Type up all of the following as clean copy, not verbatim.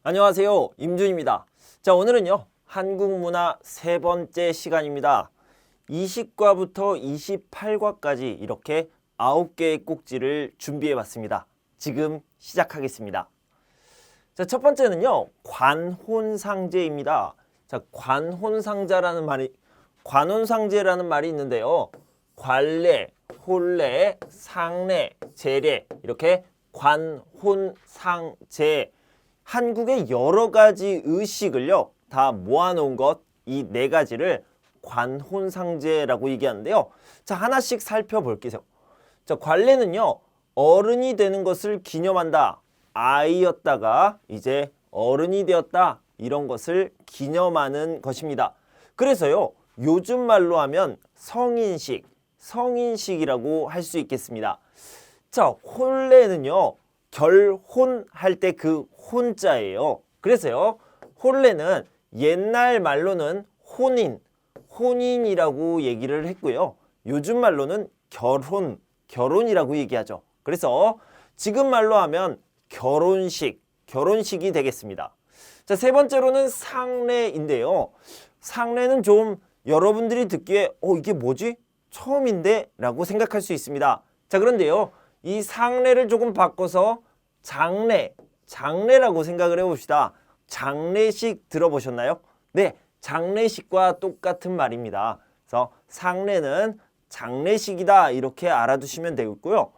안녕하세요. 임준입니다. 자, 오늘은요. 한국 문화 세 번째 시간입니다. 20과부터 28과까지 이렇게 9개의 꼭지를 준비해 봤습니다. 지금 시작하겠습니다. 자, 첫 번째는요. 관혼상제입니다. 자, 관혼상제라는 말이 있는데요. 관례, 혼례, 상례, 제례 이렇게 관혼상제 한국의 여러 가지 의식을요 다 모아놓은 것 이 네 가지를 관혼상제라고 얘기하는데요. 자, 하나씩 살펴볼게요. 자, 관례는요 어른이 되는 것을 기념한다. 아이였다가 이제 어른이 되었다. 이런 것을 기념하는 것입니다. 그래서요 요즘 말로 하면 성인식이라고 할 수 있겠습니다. 자, 혼례는요 결혼할 때 그 혼자예요. 그래서요 혼례는 옛날 말로는 혼인이라고 얘기를 했고요. 요즘 말로는 결혼이라고 얘기하죠. 그래서 지금 말로 하면 결혼식이 되겠습니다. 자, 세 번째로는 상례인데요. 상례는 좀 여러분들이 듣기에 이게 뭐지? 처음인데? 라고 생각할 수 있습니다. 자, 그런데요. 이 상례를 조금 바꿔서 장례라고 생각을 해봅시다. 장례식 들어보셨나요? 네, 장례식과 똑같은 말입니다. 그래서 상례는 장례식이다 이렇게 알아두시면 되겠고요.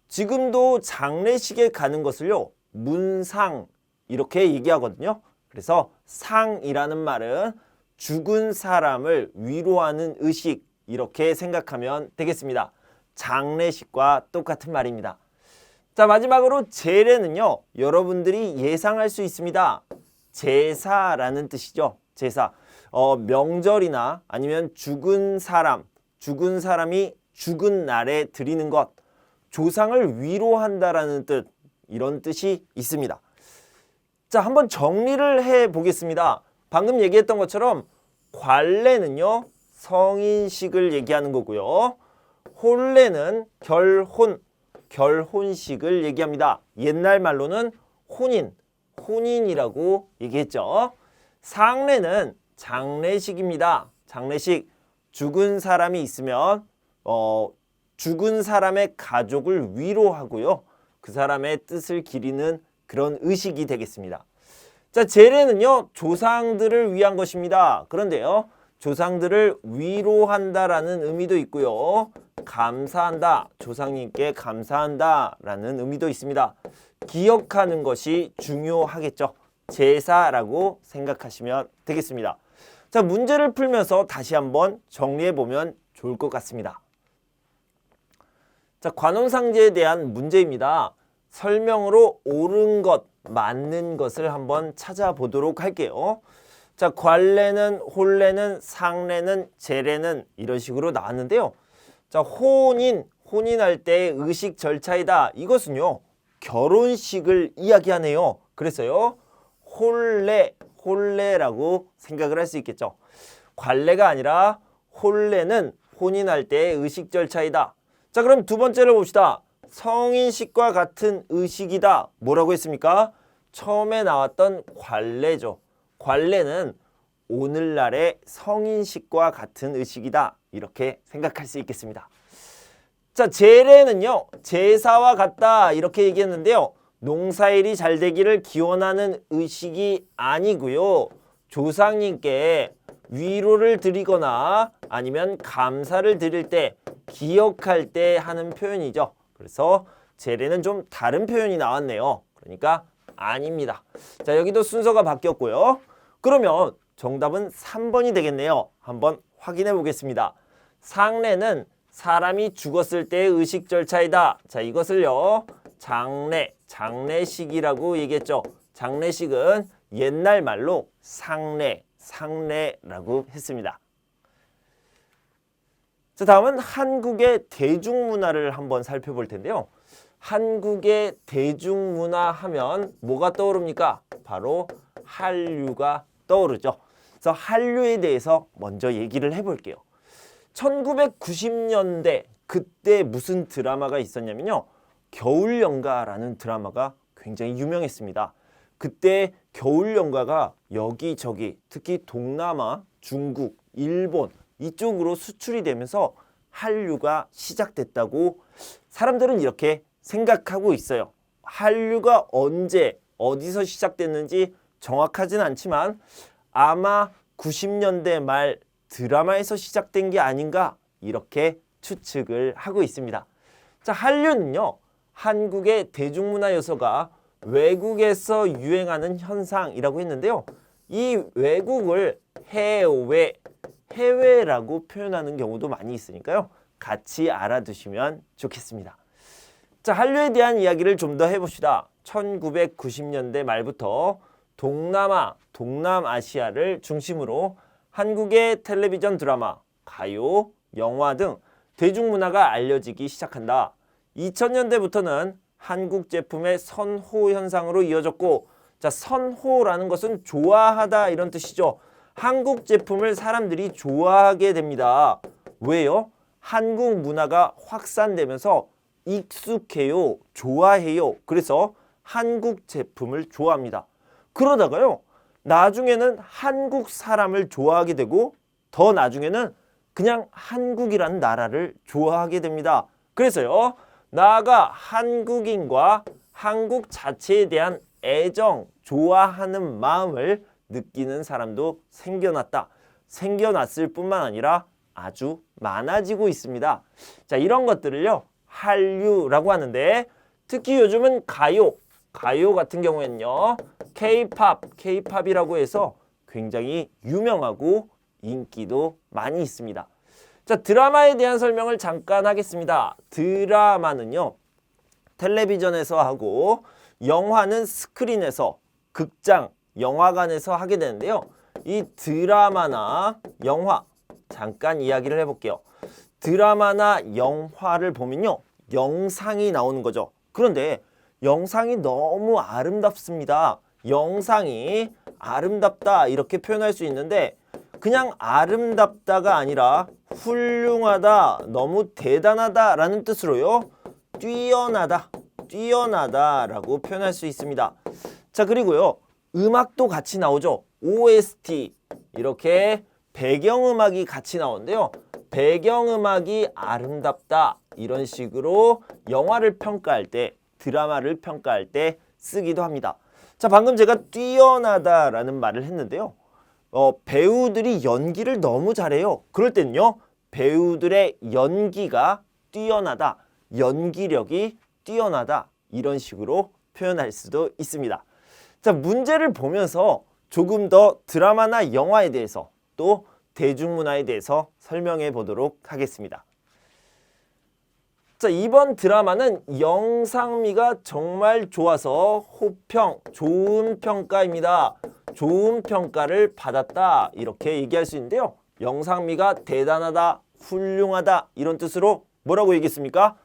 지금도 장례식에 가는 것을요 문상 이렇게 얘기하거든요. 그래서 상이라는 말은 죽은 사람을 위로하는 의식 이렇게 생각하면 되겠습니다. 장례식과 똑같은 말입니다. 자, 마지막으로 제례는요 여러분들이 예상할 수 있습니다. 제사라는 뜻이죠. 제사. 명절이나 아니면 죽은 사람이 죽은 날에 드리는 것, 조상을 위로한다라는 뜻, 이런 뜻이 있습니다. 자, 한번 정리를 해 보겠습니다. 방금 얘기했던 것처럼 관례는요 성인식을 얘기하는 거고요. 혼례는 결혼식을 얘기합니다. 옛날 말로는 혼인이라고 얘기했죠. 상례는 장례식입니다. 장례식, 죽은 사람이 있으면 죽은 사람의 가족을 위로하고요. 그 사람의 뜻을 기리는 그런 의식이 되겠습니다. 자, 제례는요 조상들을 위한 것입니다. 그런데요 조상들을 위로한다라는 의미도 있고요. 감사한다, 조상님께 감사한다라는 의미도 있습니다. 기억하는 것이 중요하겠죠. 제사라고 생각하시면 되겠습니다. 자, 문제를 풀면서 다시 한번 정리해 보면 좋을 것 같습니다. 자, 관혼상제에 대한 문제입니다. 설명으로 옳은 것, 맞는 것을 한번 찾아보도록 할게요. 자, 관례는, 혼례는, 상례는, 제례는 이런 식으로 나왔는데요. 자, 혼인할 때의 의식 절차이다. 이것은요, 결혼식을 이야기하네요. 그래서요, 혼례라고 생각을 할 수 있겠죠. 관례가 아니라 혼례는 혼인할 때의 의식 절차이다. 자, 그럼 두 번째를 봅시다. 성인식과 같은 의식이다. 뭐라고 했습니까? 처음에 나왔던 관례죠. 관례는 오늘날의 성인식과 같은 의식이다. 이렇게 생각할 수 있겠습니다. 자, 제례는요. 제사와 같다. 이렇게 얘기했는데요. 농사일이 잘 되기를 기원하는 의식이 아니고요. 조상님께 위로를 드리거나 아니면 감사를 드릴 때, 기억할 때 하는 표현이죠. 그래서 제례는 좀 다른 표현이 나왔네요. 그러니까 아닙니다. 자, 여기도 순서가 바뀌었고요. 그러면 정답은 3번이 되겠네요. 한번 확인해 보겠습니다. 상례는 사람이 죽었을 때의 의식 절차이다. 자, 이것을요. 장례식이라고 얘기했죠. 장례식은 옛날 말로 상례라고 했습니다. 자, 다음은 한국의 대중문화를 한번 살펴볼 텐데요. 한국의 대중문화 하면 뭐가 떠오릅니까? 바로 한류가 떠오르죠. 그래서 한류에 대해서 먼저 얘기를 해볼게요. 1990년대 그때 무슨 드라마가 있었냐면요. 겨울연가라는 드라마가 굉장히 유명했습니다. 그때 겨울 연가가 여기저기 특히 동남아, 중국, 일본 이쪽으로 수출이 되면서 한류가 시작됐다고 사람들은 이렇게 생각하고 있어요. 한류가 언제 어디서 시작됐는지 정확하진 않지만 아마 90년대 말 드라마에서 시작된 게 아닌가 이렇게 추측을 하고 있습니다. 자, 한류는요. 한국의 대중문화 요소가 외국에서 유행하는 현상이라고 했는데요. 이 외국을 해외라고 표현하는 경우도 많이 있으니까요. 같이 알아두시면 좋겠습니다. 자, 한류에 대한 이야기를 좀 더 해봅시다. 1990년대 말부터 동남아, 동남아시아를 중심으로 한국의 텔레비전 드라마, 가요, 영화 등 대중문화가 알려지기 시작한다. 2000년대부터는 한국 제품의 선호 현상으로 이어졌고, 자, 선호라는 것은 좋아하다 이런 뜻이죠. 한국 제품을 사람들이 좋아하게 됩니다. 왜요? 한국 문화가 확산되면서 익숙해요, 좋아해요. 그래서 한국 제품을 좋아합니다. 그러다가요, 나중에는 한국 사람을 좋아하게 되고 더 나중에는 그냥 한국이라는 나라를 좋아하게 됩니다. 그래서요, 나아가 한국인과 한국 자체에 대한 애정, 좋아하는 마음을 느끼는 사람도 생겨났을 뿐만 아니라 아주 많아지고 있습니다. 자, 이런 것들을요, 한류라고 하는데, 특히 요즘은 가요 같은 경우에는요, K-팝이라고 해서 굉장히 유명하고 인기도 많이 있습니다. 자, 드라마에 대한 설명을 잠깐 하겠습니다. 드라마는요, 텔레비전에서 하고 영화는 스크린에서, 극장, 영화관에서 하게 되는데요. 이 드라마나 영화 잠깐 이야기를 해볼게요. 드라마나 영화를 보면요, 영상이 나오는 거죠. 그런데 영상이 너무 아름답습니다. 영상이 아름답다 이렇게 표현할 수 있는데, 그냥 아름답다가 아니라 훌륭하다, 너무 대단하다 라는 뜻으로요, 뛰어나다라고 표현할 수 있습니다. 자, 그리고요, 음악도 같이 나오죠. OST, 이렇게 배경음악이 같이 나오는데요. 배경음악이 아름답다 이런 식으로 영화를 평가할 때, 드라마를 평가할 때 쓰기도 합니다. 자, 방금 제가 뛰어나다라는 말을 했는데요. 배우들이 연기를 너무 잘해요. 그럴 때는요, 배우들의 연기가 뛰어나다, 연기력이 뛰어나다 이런 식으로 표현할 수도 있습니다. 자, 문제를 보면서 조금 더 드라마나 영화에 대해서 또 대중문화에 대해서 설명해 보도록 하겠습니다. 자, 이번 드라마는 영상미가 정말 좋아서 호평, 좋은 평가입니다. 좋은 평가를 받았다 이렇게 얘기할 수 있는데요. 영상미가 대단하다, 훌륭하다 이런 뜻으로 뭐라고 얘기했습니까?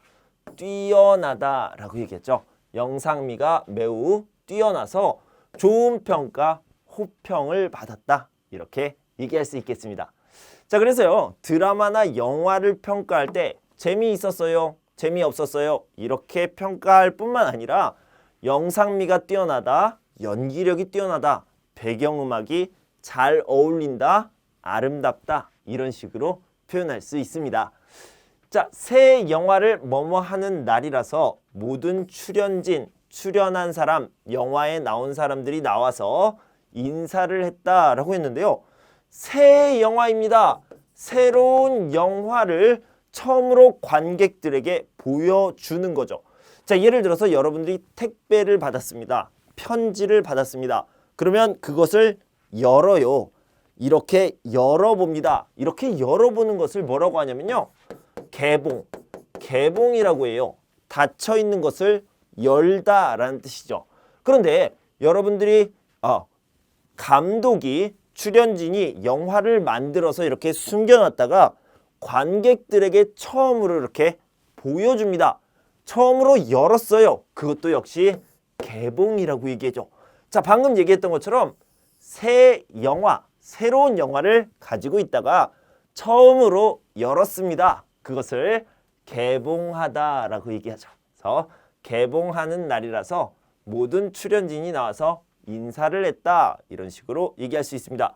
뛰어나다라고 얘기했죠. 영상미가 매우 뛰어나서 좋은 평가, 호평을 받았다 이렇게 얘기할 수 있겠습니다. 자, 그래서요, 드라마나 영화를 평가할 때 재미있었어요, 재미없었어요 이렇게 평가할 뿐만 아니라 영상미가 뛰어나다, 연기력이 뛰어나다, 배경음악이 잘 어울린다, 아름답다 이런 식으로 표현할 수 있습니다. 자, 새 영화를 뭐뭐 하는 날이라서 모든 출연한 사람, 영화에 나온 사람들이 나와서 인사를 했다라고 했는데요. 새 영화입니다. 새로운 영화를 처음으로 관객들에게 보여주는 거죠. 자, 예를 들어서 여러분들이 택배를 받았습니다. 편지를 받았습니다. 그러면 그것을 열어요. 이렇게 열어봅니다. 이렇게 열어보는 것을 뭐라고 하냐면요, 개봉이라고 해요. 닫혀있는 것을 열다라는 뜻이죠. 그런데 여러분들이 감독이, 출연진이 영화를 만들어서 이렇게 숨겨놨다가 관객들에게 처음으로 이렇게 보여줍니다. 처음으로 열었어요. 그것도 역시 개봉이라고 얘기하죠. 자, 방금 얘기했던 것처럼 새 영화, 새로운 영화를 가지고 있다가 처음으로 열었습니다. 그것을 개봉하다라고 얘기하죠. 그래서 개봉하는 날이라서 모든 출연진이 나와서 인사를 했다. 이런 식으로 얘기할 수 있습니다.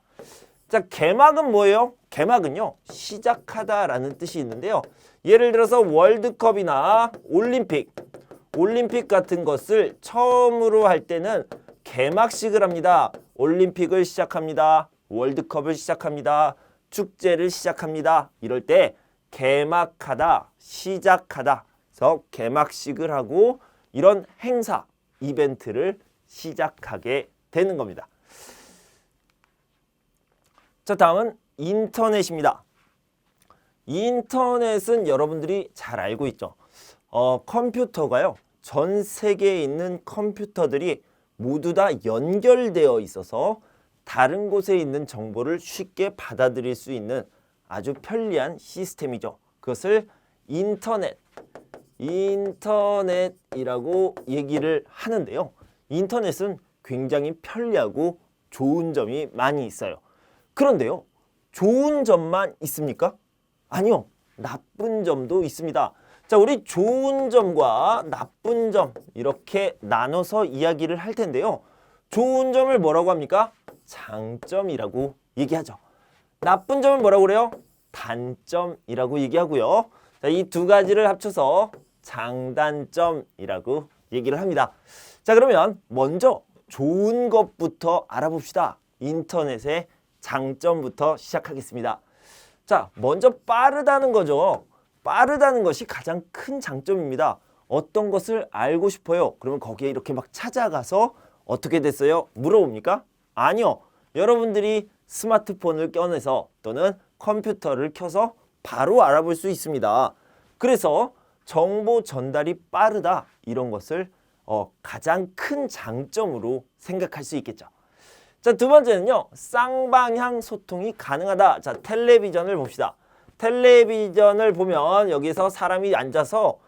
자, 개막은 뭐예요? 개막은요, 시작하다라는 뜻이 있는데요. 예를 들어서 월드컵이나 올림픽 같은 것을 처음으로 할 때는 개막식을 합니다. 올림픽을 시작합니다. 월드컵을 시작합니다. 축제를 시작합니다. 이럴 때 개막하다, 시작하다. 그래서 개막식을 하고 이런 행사, 이벤트를 시작하게 되는 겁니다. 자, 다음은 인터넷입니다. 인터넷은 여러분들이 잘 알고 있죠. 컴퓨터가요, 전 세계에 있는 컴퓨터들이 모두 다 연결되어 있어서 다른 곳에 있는 정보를 쉽게 받아들일 수 있는 아주 편리한 시스템이죠. 그것을 인터넷이라고 얘기를 하는데요. 인터넷은 굉장히 편리하고 좋은 점이 많이 있어요. 그런데요, 좋은 점만 있습니까? 아니요, 나쁜 점도 있습니다. 자, 우리 좋은 점과 나쁜 점 이렇게 나눠서 이야기를 할 텐데요. 좋은 점을 뭐라고 합니까? 장점이라고 얘기하죠. 나쁜 점을 뭐라고 그래요? 단점이라고 얘기하고요. 자, 이 두 가지를 합쳐서 장단점이라고 얘기를 합니다. 자, 그러면 먼저 좋은 것부터 알아봅시다. 인터넷의 장점부터 시작하겠습니다. 자, 먼저 빠르다는 거죠. 빠르다는 것이 가장 큰 장점입니다. 어떤 것을 알고 싶어요. 그러면 거기에 이렇게 막 찾아가서 어떻게 됐어요? 물어봅니까? 아니요. 여러분들이 스마트폰을 꺼내서 또는 컴퓨터를 켜서 바로 알아볼 수 있습니다. 그래서 정보 전달이 빠르다. 이런 것을 가장 큰 장점으로 생각할 수 있겠죠. 자, 두 번째는요, 쌍방향 소통이 가능하다. 자, 텔레비전을 봅시다. 텔레비전을 보면 여기서 사람이 앉아서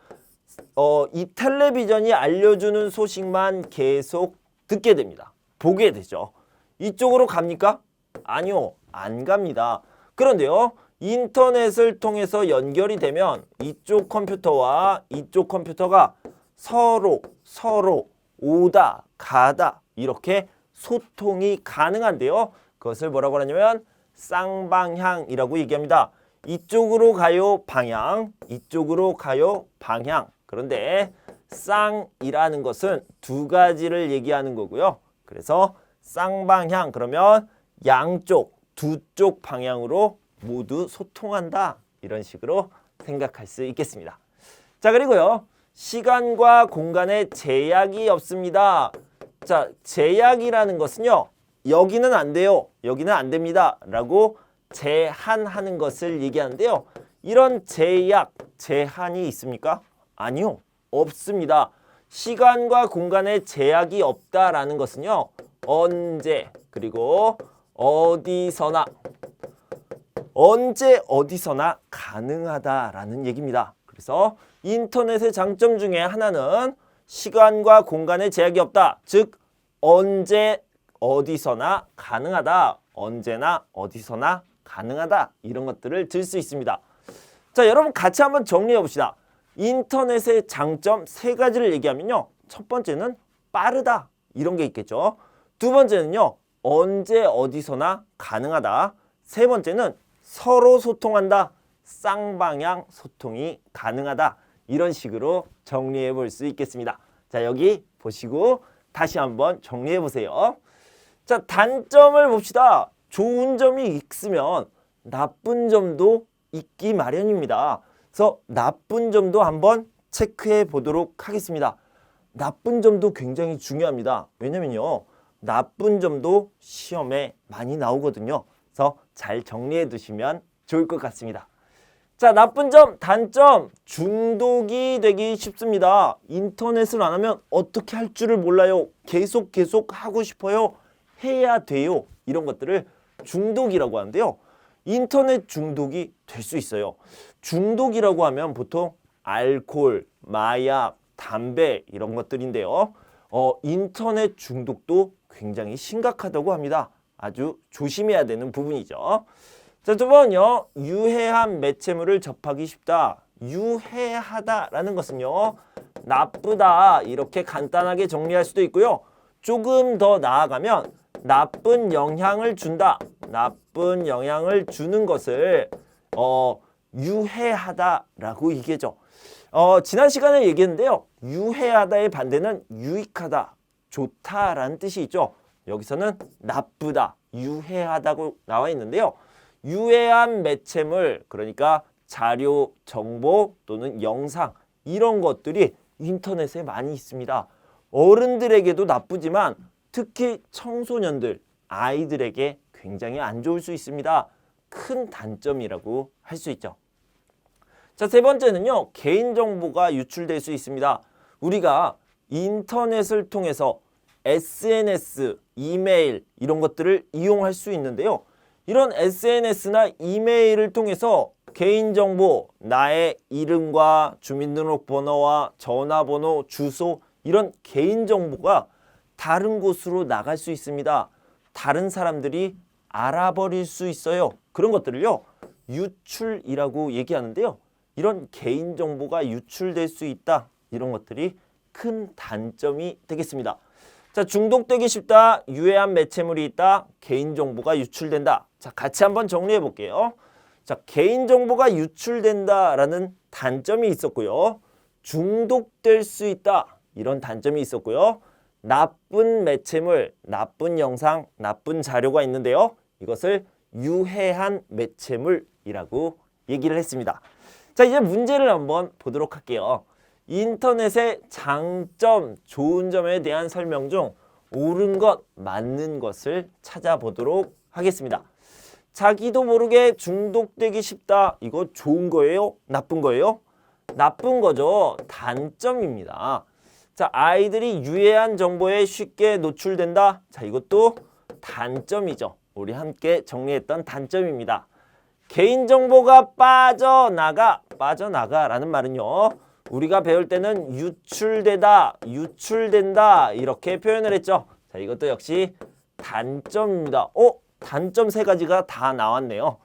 이 텔레비전이 알려주는 소식만 계속 듣게 됩니다. 보게 되죠. 이쪽으로 갑니까? 아니요, 안 갑니다. 그런데요, 인터넷을 통해서 연결이 되면 이쪽 컴퓨터와 이쪽 컴퓨터가 서로 오다 가다 이렇게 소통이 가능한데요. 그것을 뭐라고 하냐면 쌍방향이라고 얘기합니다. 이쪽으로 가요 방향, 이쪽으로 가요 방향. 그런데 쌍이라는 것은 두 가지를 얘기하는 거고요. 그래서 쌍방향 그러면 양쪽, 두 쪽 방향으로 모두 소통한다. 이런 식으로 생각할 수 있겠습니다. 자, 그리고요, 시간과 공간에 제약이 없습니다. 자, 제약이라는 것은요, 여기는 안 돼요, 여기는 안 됩니다 라고 제한하는 것을 얘기하는데요. 이런 제약, 제한이 있습니까? 아니요, 없습니다. 시간과 공간에 제약이 없다라는 것은요, 언제 그리고 어디서나 언제 어디서나 가능하다라는 얘기입니다. 그래서 인터넷의 장점 중에 하나는 시간과 공간에 제약이 없다. 즉 언제 어디서나 가능하다. 언제나 어디서나 가능하다. 이런 것들을 들 수 있습니다. 자, 여러분 같이 한번 정리해 봅시다. 인터넷의 장점 세 가지를 얘기하면요. 첫 번째는 빠르다. 이런 게 있겠죠. 두 번째는요. 언제 어디서나 가능하다. 세 번째는 서로 소통한다. 쌍방향 소통이 가능하다. 이런 식으로 정리해 볼 수 있겠습니다. 자, 여기 보시고 다시 한번 정리해 보세요. 자, 단점을 봅시다. 좋은 점이 있으면 나쁜 점도 있기 마련입니다. 그래서 나쁜 점도 한번 체크해 보도록 하겠습니다. 나쁜 점도 굉장히 중요합니다. 왜냐면요, 나쁜 점도 시험에 많이 나오거든요. 그래서 잘 정리해 두시면 좋을 것 같습니다. 자, 나쁜 점, 단점, 중독이 되기 쉽습니다. 인터넷을 안 하면 어떻게 할 줄을 몰라요. 계속 하고 싶어요. 해야 돼요. 이런 것들을 중독이라고 하는데요. 인터넷 중독이 될 수 있어요. 중독이라고 하면 보통 알코올, 마약, 담배 이런 것들인데요. 인터넷 중독도 굉장히 심각하다고 합니다. 아주 조심해야 되는 부분이죠. 자, 두 번은요, 유해한 매체물을 접하기 쉽다. 유해하다라는 것은요, 나쁘다 이렇게 간단하게 정리할 수도 있고요. 조금 더 나아가면 나쁜 영향을 준다. 나쁜 영향을 주는 것을 유해하다라고 얘기하죠. 지난 시간에 얘기했는데요. 유해하다의 반대는 유익하다, 좋다라는 뜻이 있죠. 여기서는 나쁘다, 유해하다고 나와 있는데요. 유해한 매체물, 그러니까 자료, 정보 또는 영상 이런 것들이 인터넷에 많이 있습니다. 어른들에게도 나쁘지만 특히 청소년들, 아이들에게 굉장히 안 좋을 수 있습니다. 큰 단점이라고 할 수 있죠. 자, 세 번째는요. 개인정보가 유출될 수 있습니다. 우리가 인터넷을 통해서 SNS, 이메일 이런 것들을 이용할 수 있는데요. 이런 SNS나 이메일을 통해서 개인정보, 나의 이름과 주민등록번호와 전화번호, 주소 이런 개인정보가 다른 곳으로 나갈 수 있습니다. 다른 사람들이 알아버릴 수 있어요. 그런 것들을요. 유출이라고 얘기하는데요. 이런 개인정보가 유출될 수 있다. 이런 것들이 큰 단점이 되겠습니다. 자, 중독되기 쉽다. 유해한 매체물이 있다. 개인정보가 유출된다. 자, 같이 한번 정리해 볼게요. 자, 개인정보가 유출된다라는 단점이 있었고요. 중독될 수 있다. 이런 단점이 있었고요. 나쁜 매체물, 나쁜 영상, 나쁜 자료가 있는데요. 이것을 유해한 매체물이라고 얘기를 했습니다. 자, 이제 문제를 한번 보도록 할게요. 인터넷의 장점, 좋은 점에 대한 설명 중 옳은 것, 맞는 것을 찾아보도록 하겠습니다. 자기도 모르게 중독되기 쉽다. 이거 좋은 거예요? 나쁜 거예요? 나쁜 거죠. 단점입니다. 자, 아이들이 유해한 정보에 쉽게 노출된다. 자, 이것도 단점이죠. 우리 함께 정리했던 단점입니다. 개인정보가 빠져나가라는 말은요. 우리가 배울 때는 유출된다 이렇게 표현을 했죠. 자, 이것도 역시 단점입니다. 단점 세 가지가 다 나왔네요.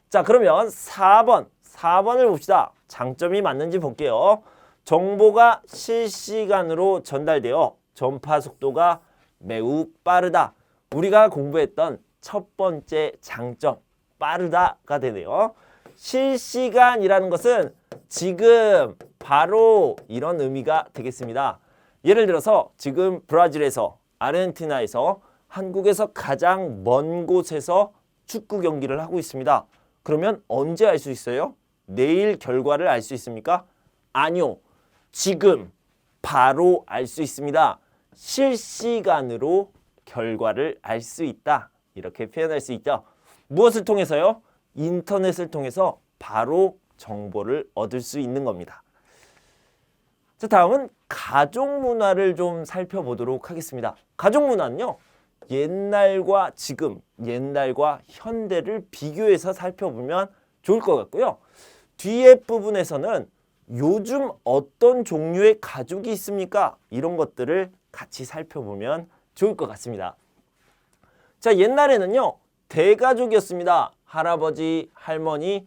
자, 그러면 4번을 봅시다. 장점이 맞는지 볼게요. 정보가 실시간으로 전달되어 전파 속도가 매우 빠르다. 우리가 공부했던 첫 번째 장점, 빠르다가 되네요. 실시간이라는 것은 지금, 바로 이런 의미가 되겠습니다. 예를 들어서 지금 브라질에서, 아르헨티나에서, 한국에서 가장 먼 곳에서 축구 경기를 하고 있습니다. 그러면 언제 알 수 있어요? 내일 결과를 알 수 있습니까? 아니요. 지금 바로 알 수 있습니다. 실시간으로 결과를 알 수 있다. 이렇게 표현할 수 있죠. 무엇을 통해서요? 인터넷을 통해서 바로 정보를 얻을 수 있는 겁니다. 자, 다음은 가족 문화를 좀 살펴보도록 하겠습니다. 가족 문화는요. 옛날과 지금, 옛날과 현대를 비교해서 살펴보면 좋을 것 같고요. 뒤에 부분에서는 요즘 어떤 종류의 가족이 있습니까? 이런 것들을 같이 살펴보면 좋을 것 같습니다. 자, 옛날에는요. 대가족이었습니다. 할아버지, 할머니,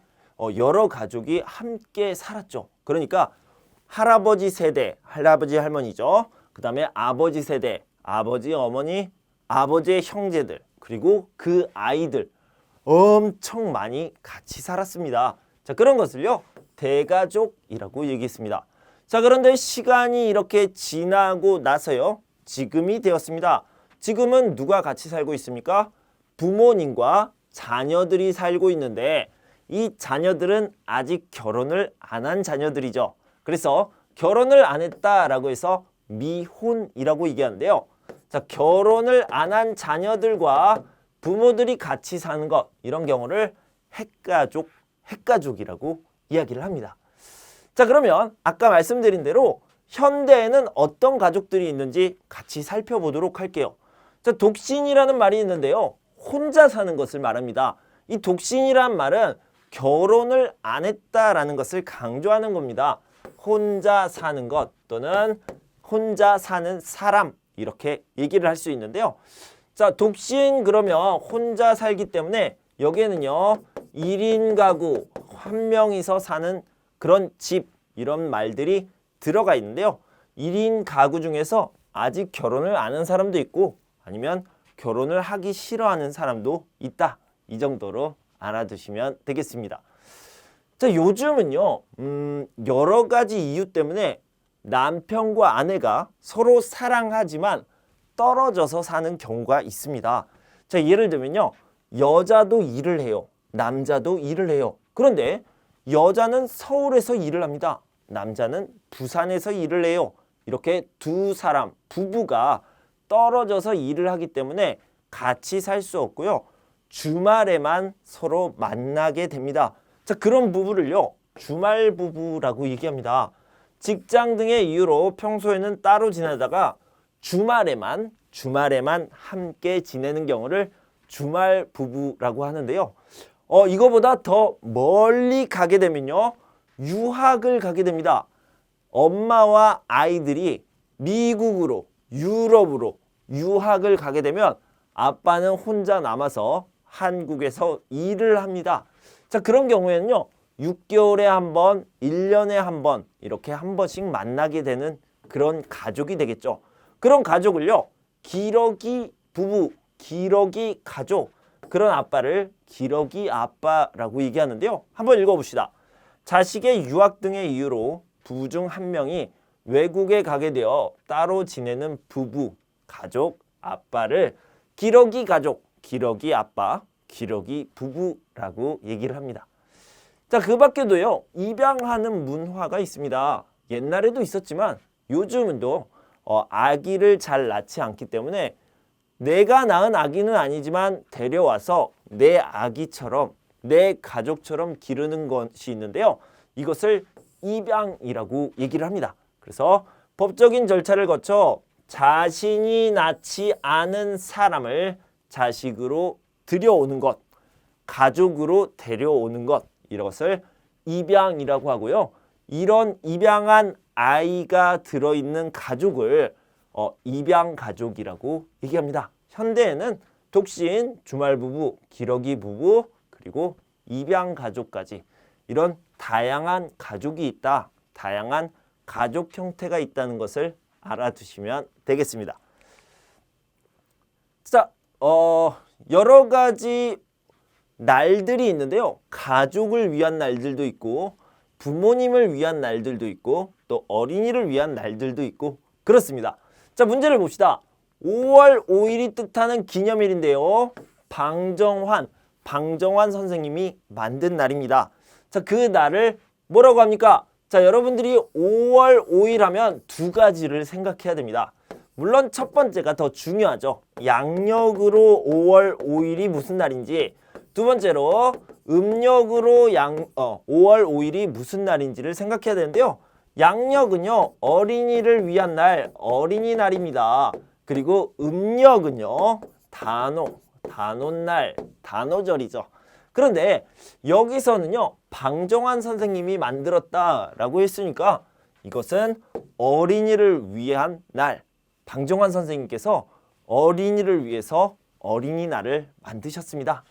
여러 가족이 함께 살았죠. 그러니까 할아버지 세대, 할아버지, 할머니죠. 그 다음에 아버지 세대, 아버지, 어머니, 아버지의 형제들, 그리고 그 아이들 엄청 많이 같이 살았습니다. 자, 그런 것을요. 대가족이라고 얘기했습니다. 자, 그런데 시간이 이렇게 지나고 나서요. 지금이 되었습니다. 지금은 누가 같이 살고 있습니까? 부모님과 자녀들이 살고 있는데 이 자녀들은 아직 결혼을 안 한 자녀들이죠. 그래서 결혼을 안 했다라고 해서 미혼이라고 얘기하는데요. 자, 결혼을 안 한 자녀들과 부모들이 같이 사는 것, 이런 경우를 핵가족이라고 이야기를 합니다. 자, 그러면 아까 말씀드린 대로 현대에는 어떤 가족들이 있는지 같이 살펴보도록 할게요. 자, 독신이라는 말이 있는데요. 혼자 사는 것을 말합니다. 이 독신이란 말은 결혼을 안 했다라는 것을 강조하는 겁니다. 혼자 사는 것 또는 혼자 사는 사람, 이렇게 얘기를 할 수 있는데요. 자, 독신 그러면 혼자 살기 때문에 여기에는요. 1인 가구, 한 명이서 사는 그런 집, 이런 말들이 들어가 있는데요. 1인 가구 중에서 아직 결혼을 안 한 사람도 있고 아니면 결혼을 하기 싫어하는 사람도 있다. 이 정도로 알아두시면 되겠습니다. 자, 요즘은요, 여러 가지 이유 때문에 남편과 아내가 서로 사랑하지만 떨어져서 사는 경우가 있습니다. 자, 예를 들면요, 여자도 일을 해요. 남자도 일을 해요. 그런데 여자는 서울에서 일을 합니다. 남자는 부산에서 일을 해요. 이렇게 두 사람, 부부가 떨어져서 일을 하기 때문에 같이 살 수 없고요. 주말에만 서로 만나게 됩니다. 자, 그런 부부를요, 주말 부부라고 얘기합니다. 직장 등의 이유로 평소에는 따로 지내다가 주말에만 함께 지내는 경우를 주말 부부라고 하는데요. 이거보다 더 멀리 가게 되면요, 유학을 가게 됩니다. 엄마와 아이들이 미국으로, 유럽으로 유학을 가게 되면 아빠는 혼자 남아서 한국에서 일을 합니다. 자, 그런 경우에는요, 6개월에 한 번, 1년에 한 번 이렇게 한 번씩 만나게 되는 그런 가족이 되겠죠. 그런 가족을요, 기러기 부부, 기러기 가족, 그런 아빠를 기러기 아빠라고 얘기하는데요. 한번 읽어봅시다. 자식의 유학 등의 이유로 부부 중 한 명이 외국에 가게 되어 따로 지내는 부부, 가족, 아빠를 기러기 가족, 기러기 아빠, 기러기 부부라고 얘기를 합니다. 자, 그 밖에도요, 입양하는 문화가 있습니다. 옛날에도 있었지만 요즘은 또 아기를 잘 낳지 않기 때문에 내가 낳은 아기는 아니지만 데려와서 내 아기처럼, 내 가족처럼 기르는 것이 있는데요. 이것을 입양이라고 얘기를 합니다. 그래서 법적인 절차를 거쳐 자신이 낳지 않은 사람을 자식으로 들여오는 것, 가족으로 데려오는 것, 이것을 입양이라고 하고요. 이런 입양한 아이가 들어있는 가족을 입양 가족이라고 얘기합니다. 현대에는 독신, 주말부부, 기러기 부부, 그리고 입양 가족까지 이런 다양한 가족이 있다. 다양한 가족 형태가 있다는 것을 알아두시면 되겠습니다. 자, 여러 가지 날들이 있는데요. 가족을 위한 날들도 있고 부모님을 위한 날들도 있고 또 어린이를 위한 날들도 있고 그렇습니다. 자, 문제를 봅시다. 5월 5일이 뜻하는 기념일인데요. 방정환 선생님이 만든 날입니다. 자, 그 날을 뭐라고 합니까? 자, 여러분들이 5월 5일 하면 두 가지를 생각해야 됩니다. 물론 첫 번째가 더 중요하죠. 양력으로 5월 5일이 무슨 날인지, 두 번째로 음력으로 5월 5일이 무슨 날인지를 생각해야 되는데요. 양력은요, 어린이를 위한 날, 어린이날입니다. 그리고 음력은요, 단오날, 단오절이죠. 그런데 여기서는요, 방정환 선생님이 만들었다라고 했으니까 이것은 어린이를 위한 날, 방정환 선생님께서 어린이를 위해서 어린이날을 만드셨습니다.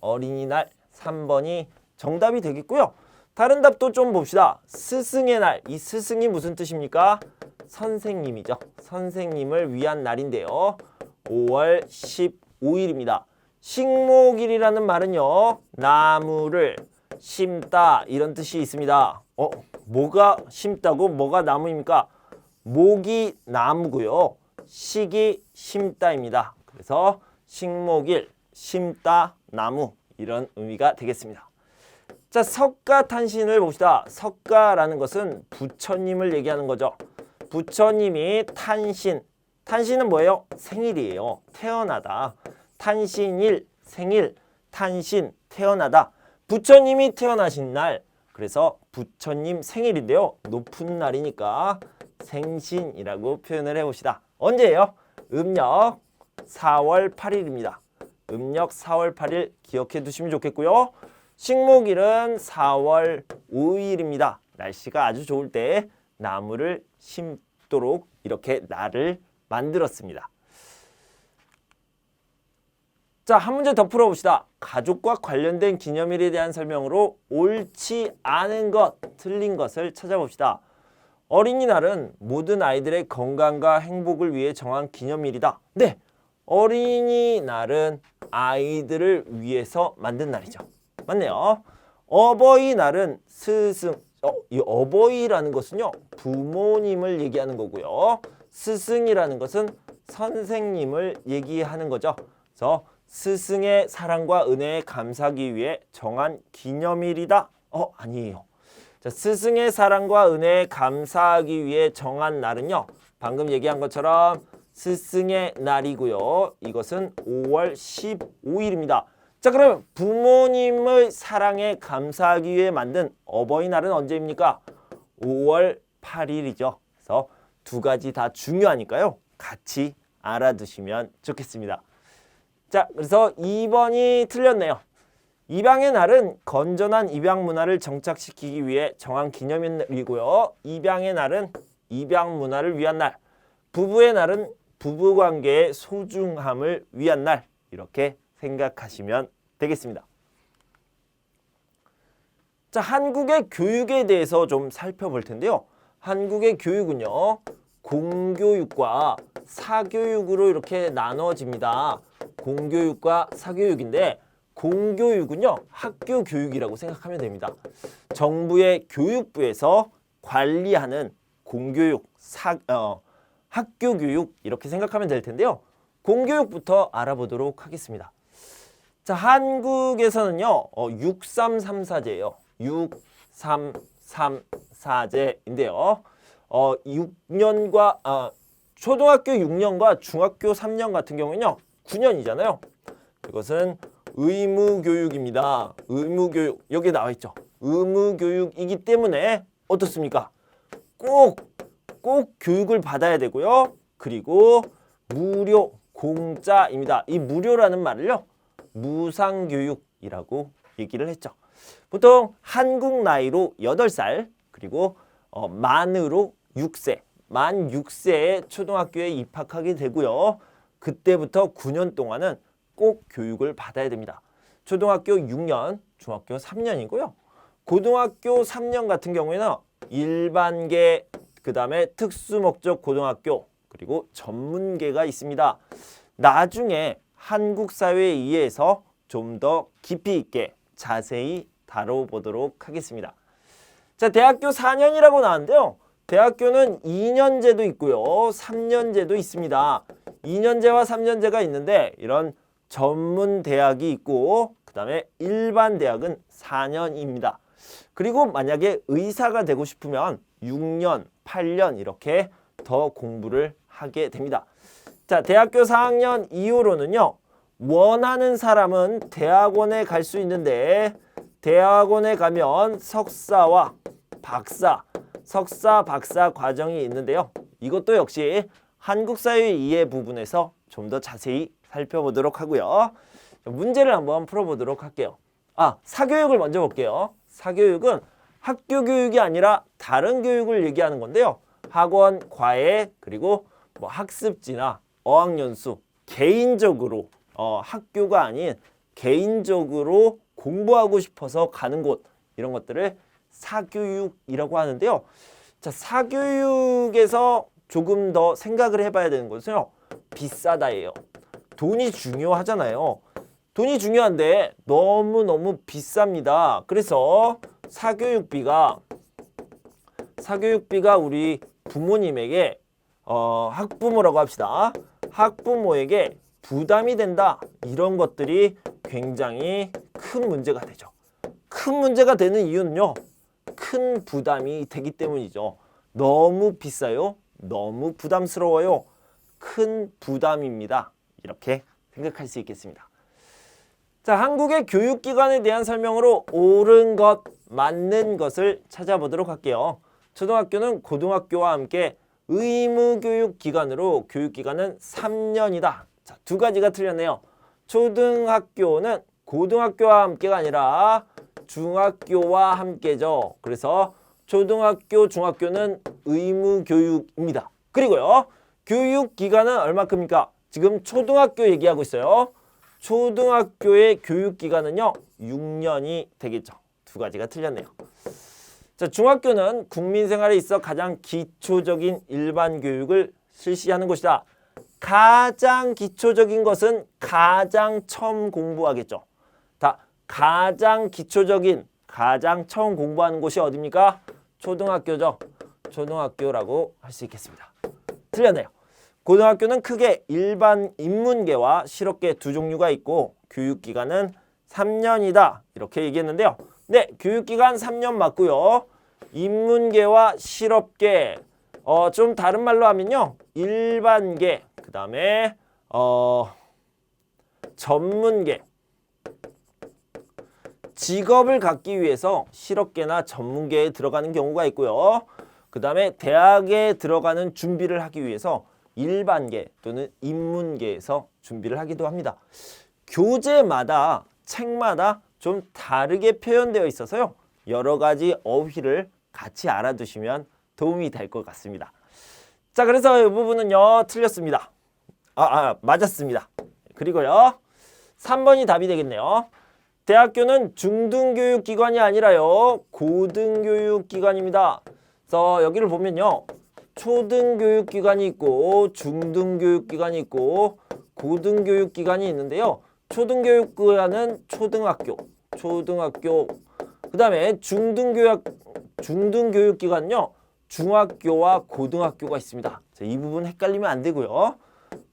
어린이날 3번이 정답이 되겠고요. 다른 답도 좀 봅시다. 스승의 날, 이 스승이 무슨 뜻입니까? 선생님이죠. 선생님을 위한 날인데요. 5월 15일입니다. 식목일이라는 말은요, 나무를 심다 이런 뜻이 있습니다. 뭐가 심다고 뭐가 나무입니까? 목이 나무고요. 식이 심다입니다. 그래서 식목일, 심다, 나무 이런 의미가 되겠습니다. 자, 석가탄신을 봅시다. 석가라는 것은 부처님을 얘기하는 거죠. 부처님이 탄신은 뭐예요? 생일이에요. 태어나다. 탄신일, 생일, 탄신, 태어나다. 부처님이 태어나신 날, 그래서 부처님 생일인데요. 높은 날이니까 생신이라고 표현을 해봅시다. 언제예요? 음력 4월 8일입니다. 음력 4월 8일 기억해 두시면 좋겠고요. 식목일은 4월 5일입니다. 날씨가 아주 좋을 때 나무를 심도록 이렇게 날을 만들었습니다. 자, 한 문제 더 풀어봅시다. 가족과 관련된 기념일에 대한 설명으로 옳지 않은 것, 틀린 것을 찾아봅시다. 어린이날은 모든 아이들의 건강과 행복을 위해 정한 기념일이다. 네, 어린이날은 아이들을 위해서 만든 날이죠. 맞네요. 어버이날은 이 어버이라는 것은요, 부모님을 얘기하는 거고요. 스승이라는 것은 선생님을 얘기하는 거죠. 그래서 스승의 사랑과 은혜에 감사하기 위해 정한 기념일이다. 아니에요. 자, 스승의 사랑과 은혜에 감사하기 위해 정한 날은요, 방금 얘기한 것처럼 스승의 날이고요. 이것은 5월 15일입니다. 자, 그럼 부모님의 사랑에 감사하기 위해 만든 어버이날은 언제입니까? 5월 8일이죠. 그래서 두 가지 다 중요하니까요. 같이 알아두시면 좋겠습니다. 자, 그래서 2번이 틀렸네요. 입양의 날은 건전한 입양 문화를 정착시키기 위해 정한 기념일이고요. 입양의 날은 입양 문화를 위한 날. 부부의 날은 부부관계의 소중함을 위한 날. 이렇게 생각하시면 되겠습니다. 자, 한국의 교육에 대해서 좀 살펴볼 텐데요. 한국의 교육은요, 공교육과 사교육으로 이렇게 나눠집니다. 공교육과 사교육인데, 공교육은요, 학교 교육이라고 생각하면 됩니다. 정부의 교육부에서 관리하는 공교육, 학교 교육 이렇게 생각하면 될 텐데요. 공교육부터 알아보도록 하겠습니다. 자, 한국에서는요, 6334제예요. 6334제인데요. 6년과 초등학교 6년과 중학교 3년 같은 경우는요, 9년이잖아요. 이것은 의무교육입니다. 의무교육. 여기 나와 있죠. 의무교육이기 때문에 어떻습니까? 꼭 교육을 받아야 되고요. 그리고 무료, 공짜입니다. 이 무료라는 말을요, 무상교육이라고 얘기를 했죠. 보통 한국 나이로 8살, 그리고 만으로 6세, 만 6세에 초등학교에 입학하게 되고요. 그때부터 9년 동안은 꼭 교육을 받아야 됩니다. 초등학교 6년, 중학교 3년이고요. 고등학교 3년 같은 경우에는 일반계, 그 다음에 특수목적 고등학교, 그리고 전문계가 있습니다. 나중에 한국 사회에 의해서 좀 더 깊이 있게 자세히 다뤄보도록 하겠습니다. 자, 대학교 4년이라고 나왔는데요. 대학교는 2년제도 있고요. 3년제도 있습니다. 2년제와 3년제가 있는데 이런 전문 대학이 있고 그 다음에 일반 대학은 4년입니다. 그리고 만약에 의사가 되고 싶으면 6년, 8년 이렇게 더 공부를 하게 됩니다. 자, 대학교 4학년 이후로는요. 원하는 사람은 대학원에 갈 수 있는데 대학원에 가면 석사와 박사, 박사 과정이 있는데요. 이것도 역시 한국 사회 이해 부분에서 좀 더 자세히 살펴보도록 하고요. 문제를 한번 풀어보도록 할게요. 사교육을 먼저 볼게요. 사교육은 학교 교육이 아니라 다른 교육을 얘기하는 건데요. 학원, 과외, 그리고 학습지나 어학연수, 개인적으로 학교가 아닌 개인적으로 공부하고 싶어서 가는 곳, 이런 것들을 사교육이라고 하는데요. 자, 사교육에서 조금 더 생각을 해봐야 되는 것은요. 비싸다예요. 돈이 중요하잖아요. 돈이 중요한데 너무너무 비쌉니다. 그래서 사교육비가 우리 부모님에게 학부모라고 합시다. 학부모에게 부담이 된다. 이런 것들이 굉장히 큰 문제가 되죠. 큰 문제가 되는 이유는요. 큰 부담이 되기 때문이죠. 너무 비싸요. 너무 부담스러워요. 큰 부담입니다. 이렇게 생각할 수 있겠습니다. 자, 한국의 교육기관에 대한 설명으로 옳은 것, 맞는 것을 찾아보도록 할게요. 초등학교는 고등학교와 함께 의무교육기관으로 교육기간은 3년이다. 자, 두 가지가 틀렸네요. 초등학교는 고등학교와 함께가 아니라 중학교와 함께죠. 그래서 초등학교, 중학교는 의무교육입니다. 그리고요, 교육기간은 얼마큼입니까? 지금 초등학교 얘기하고 있어요. 초등학교의 교육기간은요, 6년이 되겠죠. 두 가지가 틀렸네요. 자, 중학교는 국민 생활에 있어 가장 기초적인 일반 교육을 실시하는 곳이다. 가장 기초적인 것은 가장 처음 공부하겠죠. 다 가장 기초적인, 가장 처음 공부하는 곳이 어디입니까? 초등학교죠. 초등학교라고 할 수 있겠습니다. 틀렸네요. 고등학교는 크게 일반 인문계와 실업계 두 종류가 있고 교육기간은 3년이다. 이렇게 얘기했는데요. 네, 교육기간 3년 맞고요. 인문계와 실업계, 좀 다른 말로 하면요. 일반계, 그 다음에 전문계. 직업을 갖기 위해서 실업계나 전문계에 들어가는 경우가 있고요. 그 다음에 대학에 들어가는 준비를 하기 위해서 일반계 또는 인문계에서 준비를 하기도 합니다. 교재마다 책마다 좀 다르게 표현되어 있어서요. 여러 가지 어휘를 같이 알아두시면 도움이 될 것 같습니다. 자, 그래서 이 부분은요. 틀렸습니다. 맞았습니다. 그리고요. 3번이 답이 되겠네요. 대학교는 중등교육기관이 아니라요. 고등교육기관입니다. 그래서 여기를 보면요. 초등교육기관이 있고 중등교육기관이 있고 고등교육기관이 있는데요. 초등교육기관은 초등학교, 그 다음에 중등교육기관은요. 중학교와 고등학교가 있습니다. 자, 이 부분 헷갈리면 안 되고요.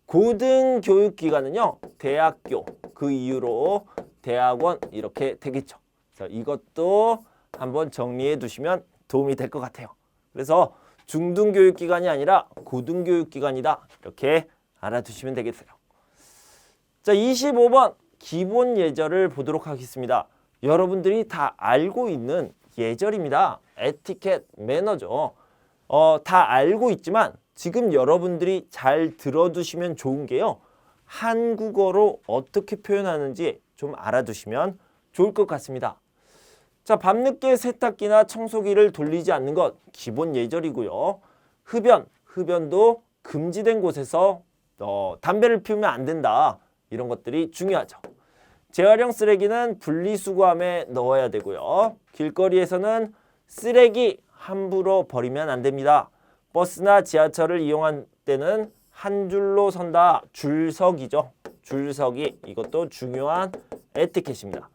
고등교육기관은요. 대학교, 그 이후로 대학원 이렇게 되겠죠. 그래서 이것도 한번 정리해 두시면 도움이 될 것 같아요. 그래서 중등교육기관이 아니라 고등교육기관이다. 이렇게 알아두시면 되겠어요. 자, 25번 기본 예절을 보도록 하겠습니다. 여러분들이 다 알고 있는 예절입니다. 에티켓, 매너죠. 다 알고 있지만 지금 여러분들이 잘 들어두시면 좋은 게요. 한국어로 어떻게 표현하는지 좀 알아두시면 좋을 것 같습니다. 자, 밤늦게 세탁기나 청소기를 돌리지 않는 것 기본 예절이고요. 흡연도 금지된 곳에서 담배를 피우면 안 된다. 이런 것들이 중요하죠. 재활용 쓰레기는 분리수거함에 넣어야 되고요. 길거리에서는 쓰레기 함부로 버리면 안 됩니다. 버스나 지하철을 이용할 때는 한 줄로 선다. 줄서기죠. 줄서기. 이것도 중요한 에티켓입니다.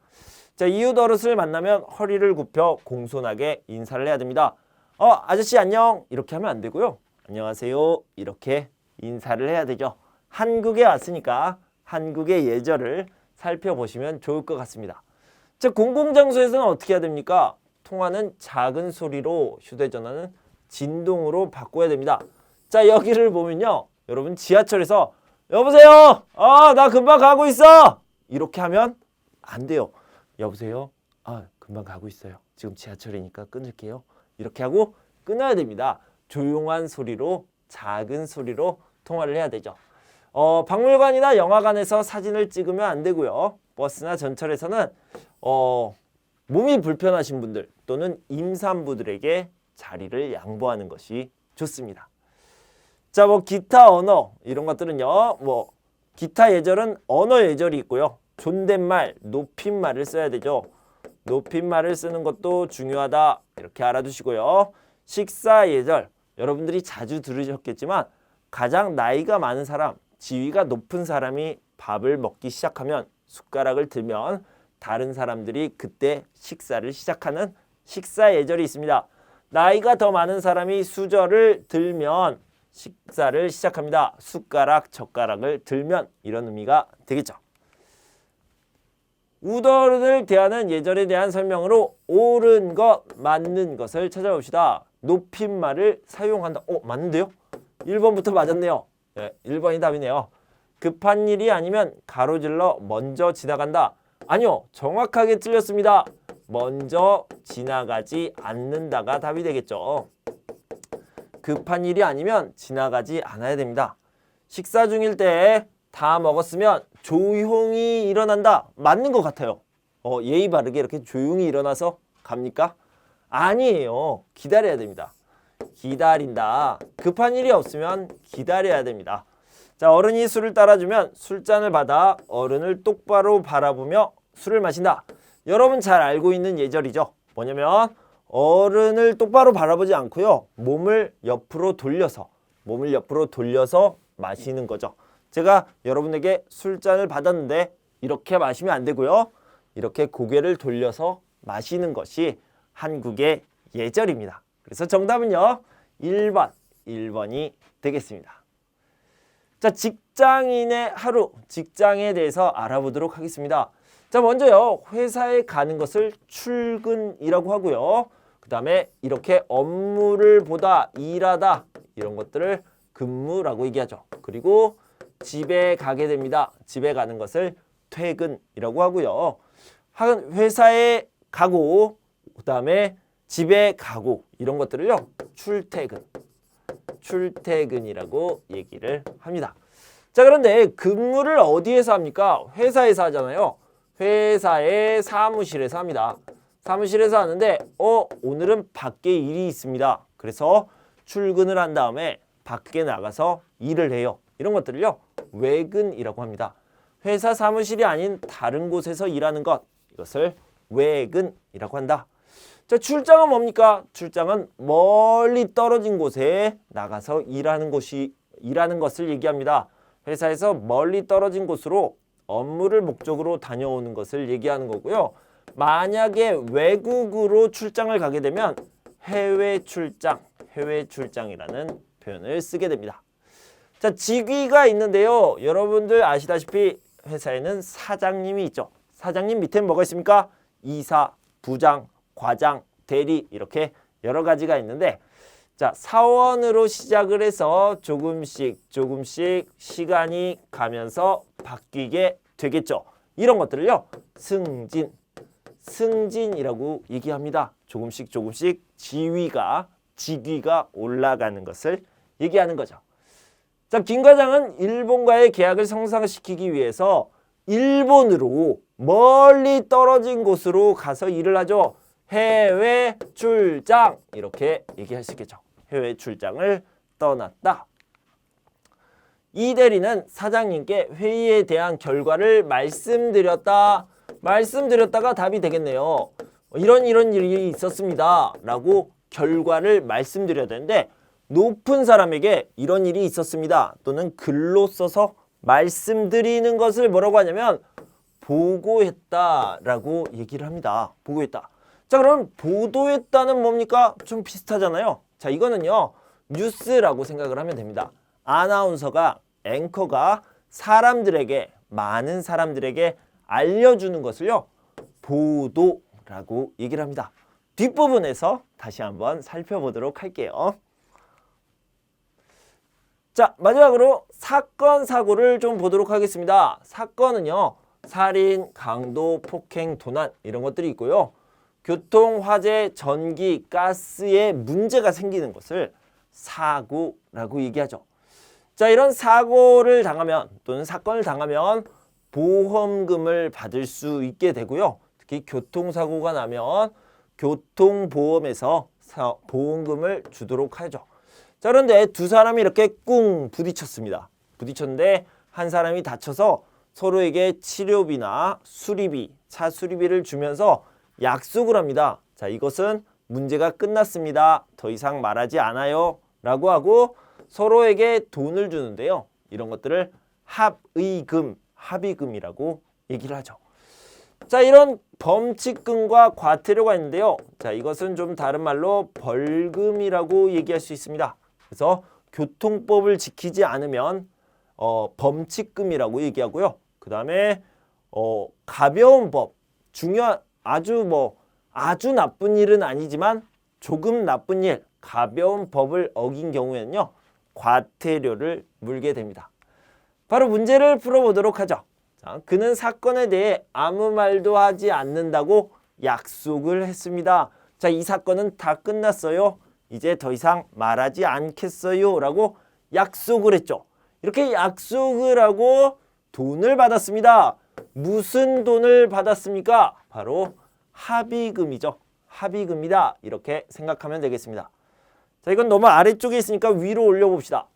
자, 이웃 어르신을 만나면 허리를 굽혀 공손하게 인사를 해야 됩니다. 아저씨 안녕 이렇게 하면 안 되고요. 안녕하세요 이렇게 인사를 해야 되죠. 한국에 왔으니까 한국의 예절을 살펴보시면 좋을 것 같습니다. 자, 공공장소에서는 어떻게 해야 됩니까? 통화는 작은 소리로, 휴대전화는 진동으로 바꿔야 됩니다. 자, 여기를 보면요. 여러분 지하철에서 여보세요. 나 금방 가고 있어. 이렇게 하면 안 돼요. 여보세요. 금방 가고 있어요. 지금 지하철이니까 끊을게요. 이렇게 하고 끊어야 됩니다. 조용한 소리로, 작은 소리로 통화를 해야 되죠. 박물관이나 영화관에서 사진을 찍으면 안 되고요. 버스나 전철에서는 몸이 불편하신 분들 또는 임산부들에게 자리를 양보하는 것이 좋습니다. 자, 기타 언어 이런 것들은요. 기타 예절은 언어 예절이 있고요. 존댓말, 높임말을 써야 되죠. 높임말을 쓰는 것도 중요하다. 이렇게 알아두시고요. 식사 예절, 여러분들이 자주 들으셨겠지만 가장 나이가 많은 사람, 지위가 높은 사람이 밥을 먹기 시작하면 숟가락을 들면 다른 사람들이 그때 식사를 시작하는 식사 예절이 있습니다. 나이가 더 많은 사람이 수저를 들면 식사를 시작합니다. 숟가락, 젓가락을 들면 이런 의미가 되겠죠. 우더른을 대하는 예절에 대한 설명으로 옳은 것, 맞는 것을 찾아봅시다. 높임말을 사용한다. 맞는데요? 1번부터 맞았네요. 네, 1번이 답이네요. 급한 일이 아니면 가로질러 먼저 지나간다. 아니요, 정확하게 틀렸습니다. 먼저 지나가지 않는다가 답이 되겠죠. 급한 일이 아니면 지나가지 않아야 됩니다. 식사 중일 때 다 먹었으면 조용히 일어난다. 맞는 것 같아요. 예의 바르게 이렇게 조용히 일어나서 갑니까? 아니에요. 기다려야 됩니다. 기다린다. 급한 일이 없으면 기다려야 됩니다. 자, 어른이 술을 따라주면 술잔을 받아 어른을 똑바로 바라보며 술을 마신다. 여러분 잘 알고 있는 예절이죠. 뭐냐면 어른을 똑바로 바라보지 않고요. 몸을 옆으로 돌려서 마시는 거죠. 제가 여러분에게 술잔을 받았는데 이렇게 마시면 안 되고요. 이렇게 고개를 돌려서 마시는 것이 한국의 예절입니다. 그래서 정답은요. 1번이 되겠습니다. 자, 직장인의 하루, 직장에 대해서 알아보도록 하겠습니다. 자, 먼저요. 회사에 가는 것을 출근이라고 하고요. 그 다음에 이렇게 업무를 보다, 일하다 이런 것들을 근무라고 얘기하죠. 그리고 집에 가게 됩니다. 집에 가는 것을 퇴근이라고 하고요. 회사에 가고 그 다음에 집에 가고 이런 것들을요. 출퇴근이라고 얘기를 합니다. 자, 그런데 근무를 어디에서 합니까? 회사에서 하잖아요. 회사의 사무실에서 합니다. 사무실에서 하는데 오늘은 밖에 일이 있습니다. 그래서 출근을 한 다음에 밖에 나가서 일을 해요. 이런 것들을요. 외근이라고 합니다. 회사 사무실이 아닌 다른 곳에서 일하는 것, 이것을 외근이라고 한다. 자, 출장은 뭡니까? 출장은 멀리 떨어진 곳에 나가서 일하는 것을 얘기합니다. 회사에서 멀리 떨어진 곳으로 업무를 목적으로 다녀오는 것을 얘기하는 거고요. 만약에 외국으로 출장을 가게 되면 해외 출장이라는 표현을 쓰게 됩니다. 자, 직위가 있는데요. 여러분들 아시다시피 회사에는 사장님이 있죠. 사장님 밑에는 뭐가 있습니까? 이사, 부장, 과장, 대리 이렇게 여러 가지가 있는데 자, 사원으로 시작을 해서 조금씩 시간이 가면서 바뀌게 되겠죠. 이런 것들을요. 승진이라고 얘기합니다. 조금씩 직위가 올라가는 것을 얘기하는 거죠. 자, 김 과장은 일본과의 계약을 성사시키기 위해서 일본으로 멀리 떨어진 곳으로 가서 일을 하죠. 해외 출장 이렇게 얘기할 수 있겠죠. 해외 출장을 떠났다. 이 대리는 사장님께 회의에 대한 결과를 말씀드렸다가 답이 되겠네요. 이런 일이 있었습니다. 라고 결과를 말씀드려야 되는데 높은 사람에게 이런 일이 있었습니다. 또는 글로 써서 말씀드리는 것을 뭐라고 하냐면 보고했다라고 얘기를 합니다. 보고했다. 자, 그럼 보도했다는 뭡니까? 좀 비슷하잖아요. 자, 이거는요. 뉴스라고 생각을 하면 됩니다. 앵커가 많은 사람들에게 알려주는 것을요. 보도라고 얘기를 합니다. 뒷부분에서 다시 한번 살펴보도록 할게요. 자, 마지막으로 사건, 사고를 좀 보도록 하겠습니다. 사건은요. 살인, 강도, 폭행, 도난 이런 것들이 있고요. 교통, 화재, 전기, 가스에 문제가 생기는 것을 사고라고 얘기하죠. 자, 이런 사고를 당하면 또는 사건을 당하면 보험금을 받을 수 있게 되고요. 특히 교통사고가 나면 교통보험에서 보험금을 주도록 하죠. 자, 그런데 두 사람이 이렇게 꿍 부딪혔습니다. 부딪혔는데 한 사람이 다쳐서 서로에게 치료비나 차 수리비를 주면서 약속을 합니다. 자, 이것은 문제가 끝났습니다. 더 이상 말하지 않아요. 라고 하고 서로에게 돈을 주는데요. 이런 것들을 합의금이라고 얘기를 하죠. 자, 이런 범칙금과 과태료가 있는데요. 자, 이것은 좀 다른 말로 벌금이라고 얘기할 수 있습니다. 그래서 교통법을 지키지 않으면 범칙금이라고 얘기하고요. 그 다음에 가벼운 법, 아주 나쁜 일은 아니지만 조금 나쁜 일, 가벼운 법을 어긴 경우에는요. 과태료를 물게 됩니다. 바로 문제를 풀어보도록 하죠. 자, 그는 사건에 대해 아무 말도 하지 않는다고 약속을 했습니다. 자, 이 사건은 다 끝났어요. 이제 더 이상 말하지 않겠어요. 라고 약속을 했죠. 이렇게 약속을 하고 돈을 받았습니다. 무슨 돈을 받았습니까? 바로 합의금이죠. 합의금이다. 이렇게 생각하면 되겠습니다. 자, 이건 너무 아래쪽에 있으니까 위로 올려봅시다.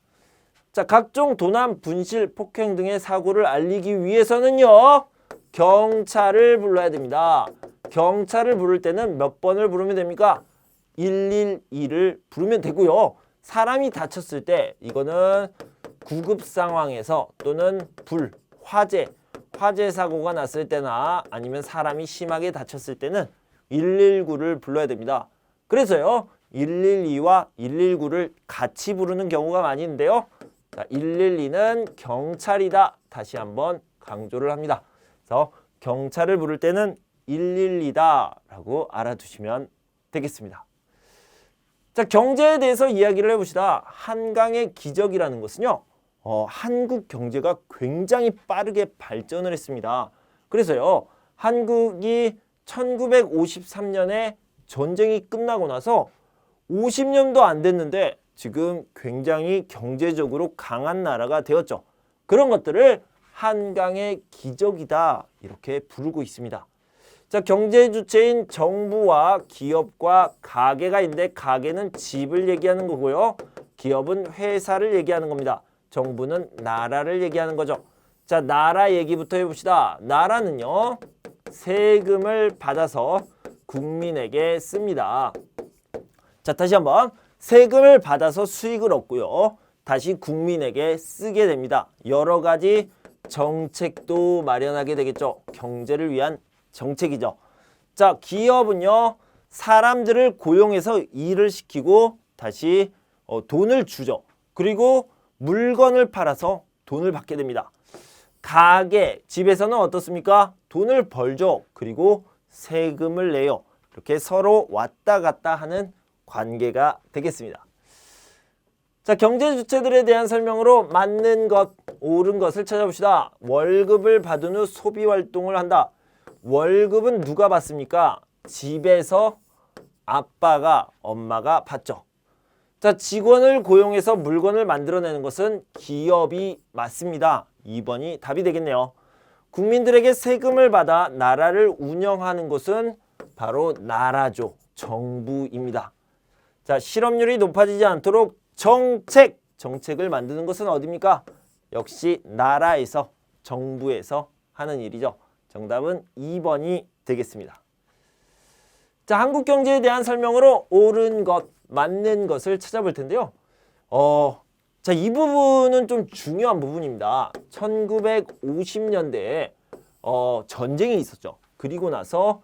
자, 각종 도난, 분실, 폭행 등의 사고를 알리기 위해서는요. 경찰을 불러야 됩니다. 경찰을 부를 때는 몇 번을 부르면 됩니까? 112를 부르면 되고요. 사람이 다쳤을 때 이거는 구급 상황에서 또는 화재 사고가 났을 때나 아니면 사람이 심하게 다쳤을 때는 119를 불러야 됩니다. 그래서요. 112와 119를 같이 부르는 경우가 많이 있는데요. 자, 112는 경찰이다. 다시 한번 강조를 합니다. 그래서 경찰을 부를 때는 112다 라고 알아두시면 되겠습니다. 자, 경제에 대해서 이야기를 해봅시다. 한강의 기적이라는 것은요. 한국 경제가 굉장히 빠르게 발전을 했습니다. 그래서요. 한국이 1953년에 전쟁이 끝나고 나서 50년도 안 됐는데 지금 굉장히 경제적으로 강한 나라가 되었죠. 그런 것들을 한강의 기적이다 이렇게 부르고 있습니다. 자, 경제 주체인 정부와 기업과 가게가 있는데 가게는 집을 얘기하는 거고요. 기업은 회사를 얘기하는 겁니다. 정부는 나라를 얘기하는 거죠. 자, 나라 얘기부터 해봅시다. 나라는요. 세금을 받아서 국민에게 씁니다. 자, 다시 한번 세금을 받아서 수익을 얻고요. 다시 국민에게 쓰게 됩니다. 여러 가지 정책도 마련하게 되겠죠. 경제를 위한 정책이죠. 자, 기업은요. 사람들을 고용해서 일을 시키고 다시 돈을 주죠. 그리고 물건을 팔아서 돈을 받게 됩니다. 가게, 집에서는 어떻습니까? 돈을 벌죠. 그리고 세금을 내요. 이렇게 서로 왔다 갔다 하는 관계가 되겠습니다. 자, 경제 주체들에 대한 설명으로 맞는 것, 옳은 것을 찾아봅시다. 월급을 받은 후 소비 활동을 한다. 월급은 누가 받습니까? 집에서 아빠가, 엄마가 받죠. 자, 직원을 고용해서 물건을 만들어내는 것은 기업이 맞습니다. 2번이 답이 되겠네요. 국민들에게 세금을 받아 나라를 운영하는 것은 바로 나라죠. 정부입니다. 자, 실업률이 높아지지 않도록 정책을 만드는 것은 어디입니까? 역시 나라에서, 정부에서 하는 일이죠. 정답은 2번이 되겠습니다. 자, 한국 경제에 대한 설명으로 옳은 것, 맞는 것을 찾아볼 텐데요. 자, 이 부분은 좀 중요한 부분입니다. 1950년대에 전쟁이 있었죠. 그리고 나서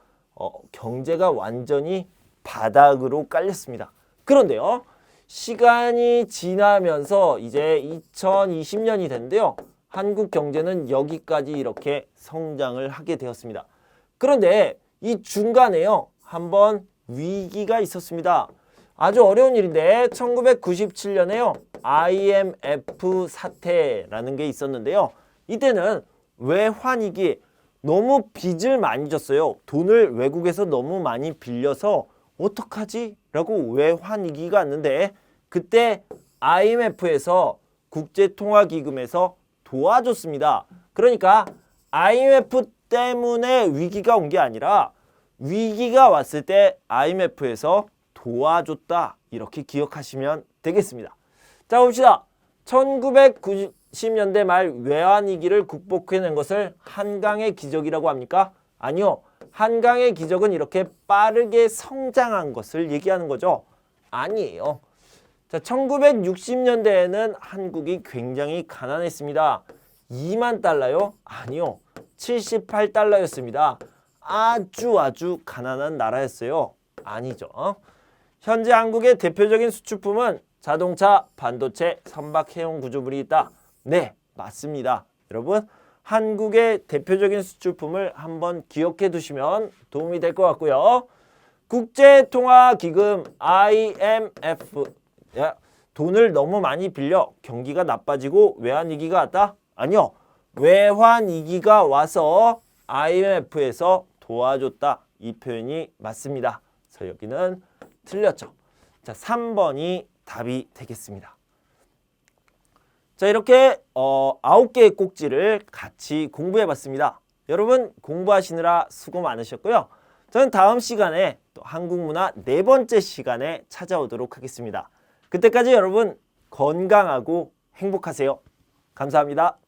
경제가 완전히 바닥으로 깔렸습니다. 그런데요. 시간이 지나면서 이제 2020년이 됐는데요. 한국 경제는 여기까지 이렇게 성장을 하게 되었습니다. 그런데 이 중간에요. 한번 위기가 있었습니다. 아주 어려운 일인데 1997년에요. IMF 사태라는 게 있었는데요. 이때는 외환위기, 너무 빚을 많이 졌어요. 돈을 외국에서 너무 많이 빌려서 어떡하지? 라고 외환위기가 왔는데 그때 IMF에서 국제통화기금에서 도와줬습니다. 그러니까 IMF 때문에 위기가 온 게 아니라 위기가 왔을 때 IMF에서 도와줬다. 이렇게 기억하시면 되겠습니다. 자, 봅시다. 1990년대 말 외환위기를 극복해낸 것을 한강의 기적이라고 합니까? 아니요. 한강의 기적은 이렇게 빠르게 성장한 것을 얘기하는 거죠. 아니에요. 자, 1960년대에는 한국이 굉장히 가난했습니다. 2만 달러요? 아니요. 78달러였습니다. 아주 가난한 나라였어요. 아니죠. 현재 한국의 대표적인 수출품은 자동차, 반도체, 선박 해운 구조물이 있다. 네, 맞습니다. 여러분, 한국의 대표적인 수출품을 한번 기억해 두시면 도움이 될 것 같고요. 국제통화기금 IMF, 돈을 너무 많이 빌려 경기가 나빠지고 외환위기가 왔다? 아니요. 외환위기가 와서 IMF에서 도와줬다. 이 표현이 맞습니다. 그래서 여기는 틀렸죠. 자, 3번이 답이 되겠습니다. 자, 이렇게 9개의 꼭지를 같이 공부해봤습니다. 여러분 공부하시느라 수고 많으셨고요. 저는 다음 시간에 또 한국문화 4번째 시간에 찾아오도록 하겠습니다. 그때까지 여러분 건강하고 행복하세요. 감사합니다.